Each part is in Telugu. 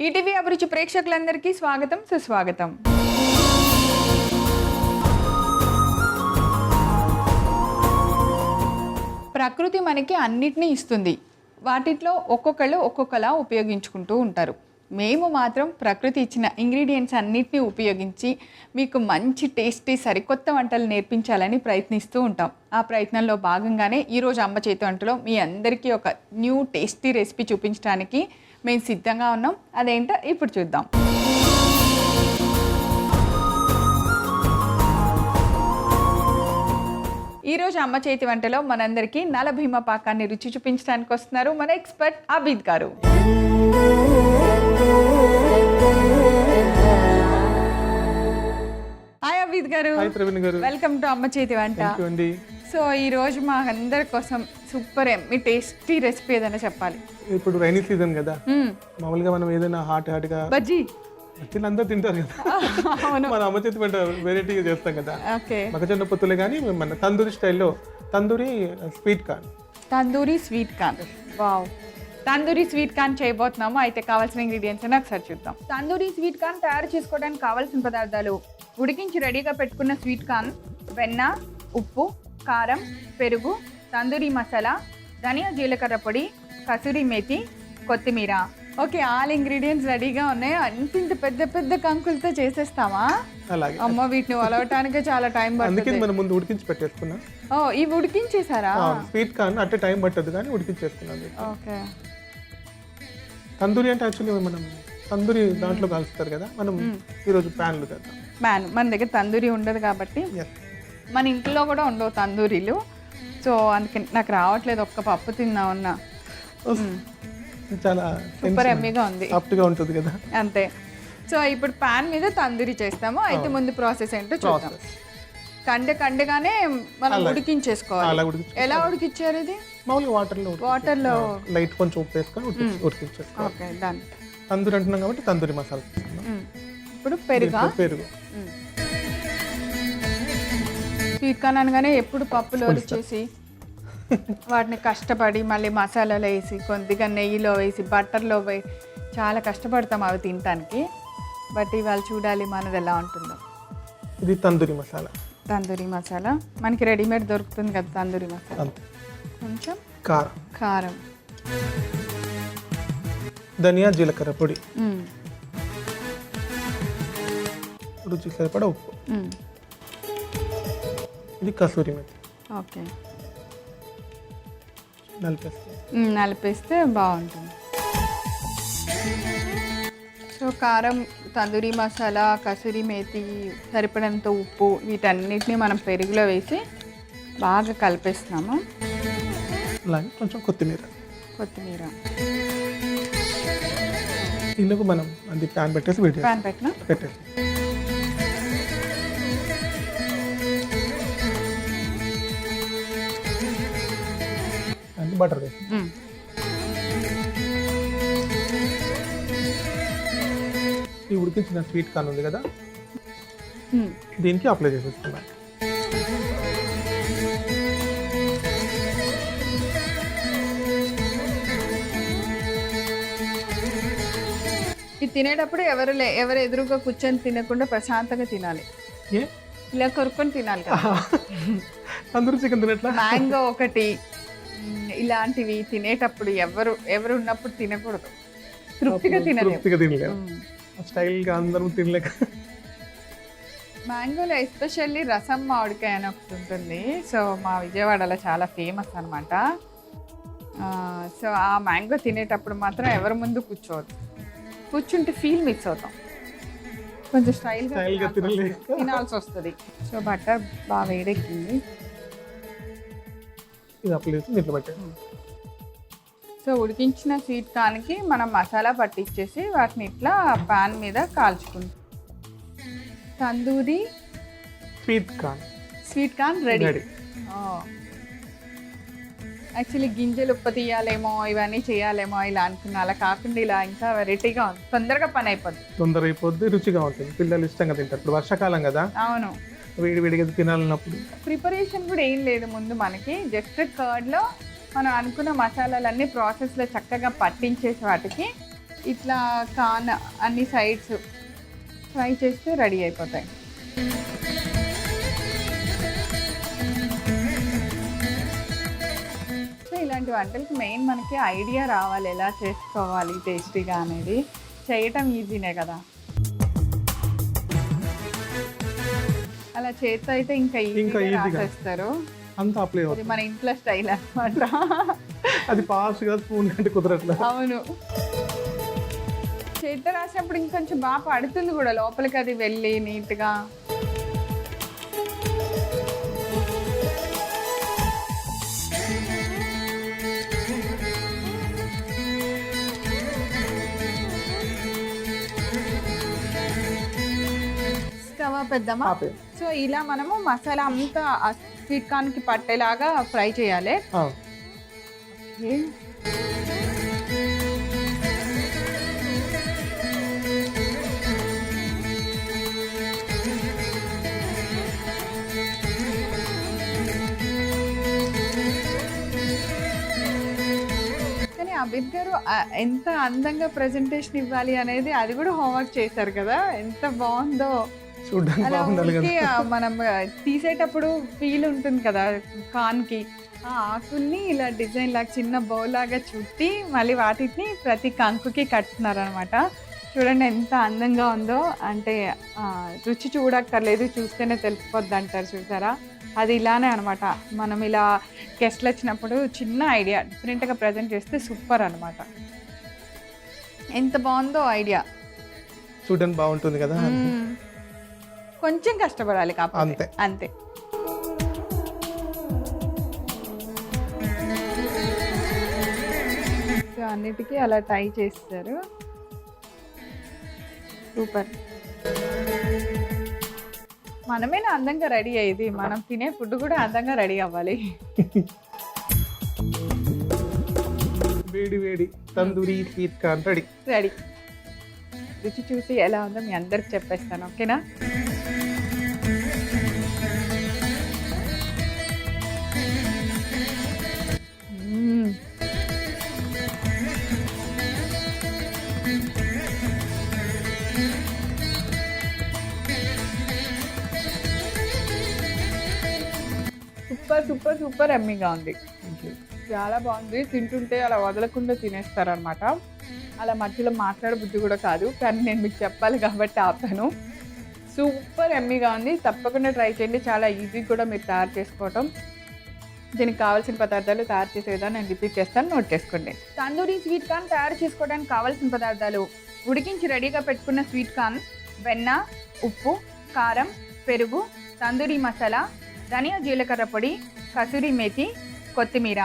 ఈటీవీ అభిరుచి ప్రేక్షకులందరికీ స్వాగతం సుస్వాగతం. ప్రకృతి మనకి అన్నిటినీ ఇస్తుంది. వాటిలో ఒక్కొక్కళ్ళు ఒక్కొక్కలా ఉపయోగించుకుంటూ ఉంటారు. మేము మాత్రం ప్రకృతి ఇచ్చిన ఇంగ్రీడియంట్స్ అన్నిటినీ ఉపయోగించి మీకు మంచి టేస్టీ సరికొత్త వంటలు నేర్పించాలని ప్రయత్నిస్తూ ఉంటాం. ఆ ప్రయత్నంలో భాగంగానే ఈరోజు అమ్మ చేతి వంటలో మీ అందరికీ ఒక న్యూ టేస్టీ రెసిపీ చూపించడానికి మేము సిద్ధంగా ఉన్నాం. అదేంటో ఇప్పుడు చూద్దాం. ఈరోజు అమ్మ చేతి వంటలో మనందరికీ నలభీమ పాకాన్ని రుచి చూపించడానికి వస్తున్నారు మన ఎక్స్పర్ట్ అబీద్ గారు. హాయ్ అబీద్ గారు, వెల్కమ్ టు అమ్మ చేతి వంట. సో ఈ రోజు మా అందరి కోసం సూపర్ ఎమ్మి టేస్టీ రెసిపీ ఏదైనా చెప్పాలి. ఇప్పుడు రైనీ సీజన్ కదా, మామూలుగా మనం ఏదైనా హాట్ గా బజ్జీ అందరూ తింటారు కదా, మన అమ్మ చేతి వంట వెరైటీగా చేస్తాం కదా. మొక్కజొన్న పొత్తులే కానీ మన తందూరి స్టైల్లో tandoori sweet corn. Wow, tandoori sweet corn చేయబోతున్నాము. అయితే కావాల్సిన ఇంగ్రీడియంట్స్ ఒకసారి చూద్దాం. తందూరి స్వీట్ కార్న్ తయారు చేసుకోవడానికి కావాల్సిన పదార్థాలు: ఉడికించి రెడీగా పెట్టుకున్న స్వీట్ కార్న్, వెన్న, ఉప్పు, కారం, పెరుగు, తందూరి మసాలా, ధనియా జీలకర్ర పొడి, కసూరి మేతి, కొత్తిమీర. ఓకే, ఆల్ ఇంగ్రీడియంట్స్ రెడీగా ఉన్నాయి. అంతింత పెద్ద పెద్ద కంకులతో చేసేస్తామా? అలాగే అమ్మ, వీటిని వలవటానికి చాలా టైం పడుతుంది. మనం ముందు ఉడికించి పెట్టేసుకున్నాం. ఓ, ఇవి ఉడికించేసారా? స్వీట్ కార్న్ అంటే టైం పట్టదు కానీ ఉడికించేసుకున్నాం. ఓకే, తందూరి అంటే యాక్చువల్లీ మనం తందూరి దాంట్లో కాలుస్తారు కదా, మనం ఈరోజు ప్యాన్లు చేద్దాం. ప్యాన్ మన దగ్గర తందూరి ఉండదు కాబట్టి, మన ఇంట్లో కూడా ఉండవు తందూరీలు. సో అందుకని నాకు రావట్లేదు. ఒక్క పప్పు తిందామన్నా. చాలా సూపర్ ఎమ్మీగా ఉంది, సాఫ్ట్గా ఉంటుంది కదా. అంతే. సో ఇప్పుడు ప్యాన్ మీద తందూరి చేస్తాము. అయితే ముందు ప్రాసెస్ ఏంటో చూద్దాం. కండగానే మనం ఉడికించేసుకోవాలి. ఎలా ఉడికించారు ఇది? మామూలుగా వాటర్లో లైట్ కొంచెం ఉప్పు వేసుకొని ఉడికించేసుకోవాలి. Okay, done. తందూరి అంటున్నాం కాబట్టి తందూరి మసాలా తీసుకున్నాం. ఇప్పుడు పెరుగు. స్వీట్ కార్న్ అనగానే ఎప్పుడు పప్పులో వచ్చేసి వాటిని కష్టపడి మళ్ళీ మసాలాలో వేసి కొద్దిగా నెయ్యిలో వేసి బటర్లో వేసి చాలా కష్టపడతాం అవి తినడానికి. బట్ ఇవాళ చూడాలి మనది ఎలా ఉంటుందో. ఇది తందూరి మసాలా మనకి రెడీమేడ్ దొరుకుతుంది కదా తందూరి మసాలా. కొంచెం కారం, ధనియా జీలకర్ర పొడి, రుచి సరిపడా ఉప్పు, ఇది కసూరి మేతి. ఓకే, నలిపేస్తే బాగుంటుంది. సో కారం, తందూరి మసాలా, కసూరి మేతి, సరిపడంత ఉప్పు, వీటన్నిటిని మనం పెరుగులో వేసి బాగా కలిపేస్తున్నాము. అలాగే కొంచెం కొత్తిమీర. ఇందుకు మనం అది ప్యాన్ పెట్టేసి పెట్టేసి బటర్ వేసి ఈ ఉడికించిన స్వీట్ కార్న్ ఉంది కదా, దీనికి అప్లై చేసేస్తున్నాను. ఇది తినేటప్పుడు ఎవరు ఎదురుగా కూర్చొని తినకుండా ప్రశాంతంగా తినాలి. ఇలా కొరుక్కొని తినాలి కదా. అందరూ చికెన్ తినట్లా. మ్యాంగో ఒకటి ఇలాంటివి తినేటప్పుడు ఎవరు ఉన్నప్పుడు తినకూడదు. తృప్తిగా తినలేము. స్టైల్గా అందరం తినలేక. మ్యాంగోలో ఎస్పెషల్లీ రసం మామిడికాయ అని ఒకటి ఉంటుంది. సో మా విజయవాడలో చాలా ఫేమస్ అనమాట. సో ఆ మ్యాంగో తినేటప్పుడు మాత్రం ఎవరి ముందు కూర్చుంటే ఫీల్ మిస్ అవుతాం. కొంచెం స్టైల్గా తినాల్సి వస్తుంది. సో బటర్ బాగా వేడెక్కింది. సో ఉడికించిన స్వీట్ కార్న్కి మనం మసాలా పట్టించేసి వాటిని ఇట్లా పాన్ మీద కాల్చుకుంటాం. Tandoori sweet corn ready. Actually గింజలు ఉప్పు తీయాలేమో, ఇవన్నీ చేయాలేమో ఇలా అనుకున్నా. అలా కాకుండా ఇలా ఇంకా వెరైటీగా ఉంది. తొందరగా పని అయిపోద్ది, రుచిగా ఉంటుంది. పిల్లలు ఇష్టంగా తింటారు. ఇప్పుడు వర్షాకాలం కదా. అవును, వేడిగా తినాలన్నప్పుడు ప్రిపరేషన్ కూడా ఏం లేదు. ముందు మనకి జస్ట్ కర్డ్లో మనం అనుకున్న మసాలాలన్నీ ప్రాసెస్లో చక్కగా పట్టించేసి వాటికి ఇట్లా కాన్ అన్ని సైడ్స్ ఫ్రై చేస్తే రెడీ అయిపోతాయి. సో ఇలాంటి వంటలకి మెయిన్ మనకి ఐడియా రావాలి, ఎలా చేసుకోవాలి టేస్టీగా అనేది. చేయటం ఈజీనే కదా, అలా చేత్తో అయితే ఇంకా ఈజీగా చేస్తారు. అంత అప్లై అది మన ఇంట్లో స్టైల్ అన్నమాట. అది ఫాస్ట్గా స్పూన్ కంటే కుదరట్లేదు. అవును, చేత్తో రాసినప్పుడు ఇంకొంచెం బాగా పడుతుంది కూడా లోపలికి, అది వెళ్ళి నీట్గా. స్టవ్ పెద్దామా? సో ఇలా మనము మసాలా అంతా స్వీట్ కార్న్కి పట్టేలాగా ఫ్రై చేయాలి. ఓకే, అబిద్ గారు ఎంత అందంగా ప్రెజెంటేషన్ ఇవ్వాలి అనేది అది కూడా హోంవర్క్ చేశారు కదా, ఎంత బాగుందో. అలా మనం తీసేటప్పుడు ఫీల్ ఉంటుంది కదా కాన్కి, ఆ ఆకుల్ని ఇలా డిజైన్ లాగా చిన్న బౌల్ లాగా చుట్టి మళ్ళీ వాటిని ప్రతి కంకుకి కట్టుతున్నారనమాట. చూడండి ఎంత అందంగా ఉందో, అంటే రుచి చూడక్కర్లేదు, చూస్తేనే తెలిసిపోద్ది అంటారు చూసారా, అది ఇలానే అనమాట. మనం ఇలా గెస్ట్లు వచ్చినప్పుడు చిన్న ఐడియా డిఫరెంట్గా ప్రజెంట్ చేస్తే సూపర్ అనమాట. ఎంత బాగుందో ఐడియా, చూడండి బాగుంటుంది కదా. కొంచెం కష్టపడాలి కాకపోతే అంతే. అన్నిటికీ అలా టై చేస్తారు, సూపర్. మనమేనా అందంగా రెడీ అయ్యేది, మనం తినే ఫుడ్ కూడా అందంగా రెడీ అవ్వాలి. వేడి వేడి తందూరి స్వీట్ కార్న్ రెడీ. రుచి చూసి ఎలా ఉందో మీ అందరికి చెప్పేస్తాను, ఓకేనా? సూపర్ సూపర్ సూపర్ ఎమ్మీగా ఉంది, చాలా బాగుంది. తింటుంటే అలా వదలకుండా తినేస్తారనమాట. అలా మధ్యలో మాట్లాడే బుద్ధి కూడా కాదు, కానీ నేను మీకు చెప్పాలి కాబట్టి ఆపాను. సూపర్ ఎమ్మీగా ఉంది, తప్పకుండా ట్రై చేయండి. చాలా ఈజీ కూడా మీరు తయారు చేసుకోవటం. దీనికి కావాల్సిన పదార్థాలు తయారు చేసే విధానం నేను రిపీట్ చేస్తాను, నోట్ చేసుకోండి. తందూరి స్వీట్ కార్న్ తయారు చేసుకోవడానికి కావాల్సిన పదార్థాలు: ఉడికించి రెడీగా పెట్టుకున్న స్వీట్ కార్న్, వెన్న, ఉప్పు, కారం, పెరుగు, తందూరి మసాలా, ధనియా జీలకర్ర పొడి, కసూరి మేతి, కొత్తిమీర.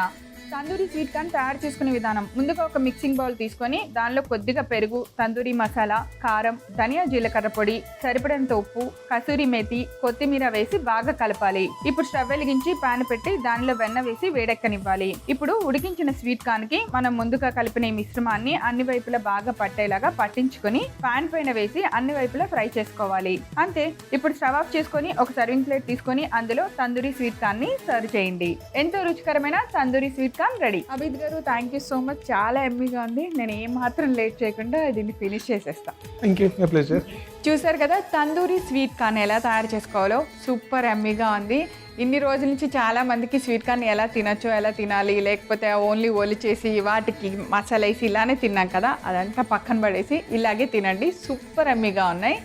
తందూరి స్వీట్ కార్న్ తయారు చేసుకునే విధానం: ముందుగా ఒక మిక్సింగ్ బౌల్ తీసుకొని దానిలో కొద్దిగా పెరుగు, తందూరి మసాలా, కారం, ధనియా జీలకర్ర పొడి, సరిపడంత ఉప్పు, కసూరి మేతి, కొత్తిమీర వేసి బాగా కలపాలి. ఇప్పుడు స్టవ్ వెలిగించి పాన్ పెట్టి దానిలో వెన్న వేసి వేడెక్కనివ్వాలి. ఇప్పుడు ఉడికించిన స్వీట్ కార్న్ కి మనం ముందుగా కలిపిన ఈ మిశ్రమాన్ని అన్ని వైపులా బాగా పట్టేలాగా పట్టించుకొని పాన్ పైన వేసి అన్ని వైపులా ఫ్రై చేసుకోవాలి. అంతే. ఇప్పుడు స్టవ్ ఆఫ్ చేసుకొని ఒక సర్వింగ్ ప్లేట్ తీసుకొని అందులో తందూరి స్వీట్ కార్న్ ని సర్వ్ చేయండి. ఎంతో రుచికరమైన tandoori sweet corn ready. Abid గారు, థ్యాంక్ యూ సో మచ్, చాలా ఎమ్మీగా ఉంది. నేను ఏం మాత్రం లేట్ చేయకుండా దీన్ని ఫినిష్ చేసేస్తా. చూసారు కదా తందూరి స్వీట్ కార్న్ ఎలా తయారు చేసుకోవాలో, సూపర్ ఎమ్మీగా ఉంది. ఇన్ని రోజుల నుంచి చాలా మందికి స్వీట్ కార్న్ ఎలా తినచ్చో, ఎలా తినాలి, లేకపోతే ఓన్లీ ఒలి చేసి వాటికి మసాలా వేసి ఇలానే తిన్నాం కదా, అదంతా పక్కన పడేసి ఇలాగే తినండి. సూపర్ ఎమ్మీగా ఉన్నాయి.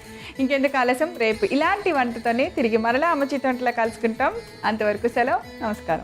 ఇంకెందుకు ఆలస్యం, రేపు ఇలాంటి వంటతోనే తిరిగి మరలా అమ్మ చేతి వంటలా కలుసుకుంటాం. అంతవరకు సెలవు, నమస్కారం.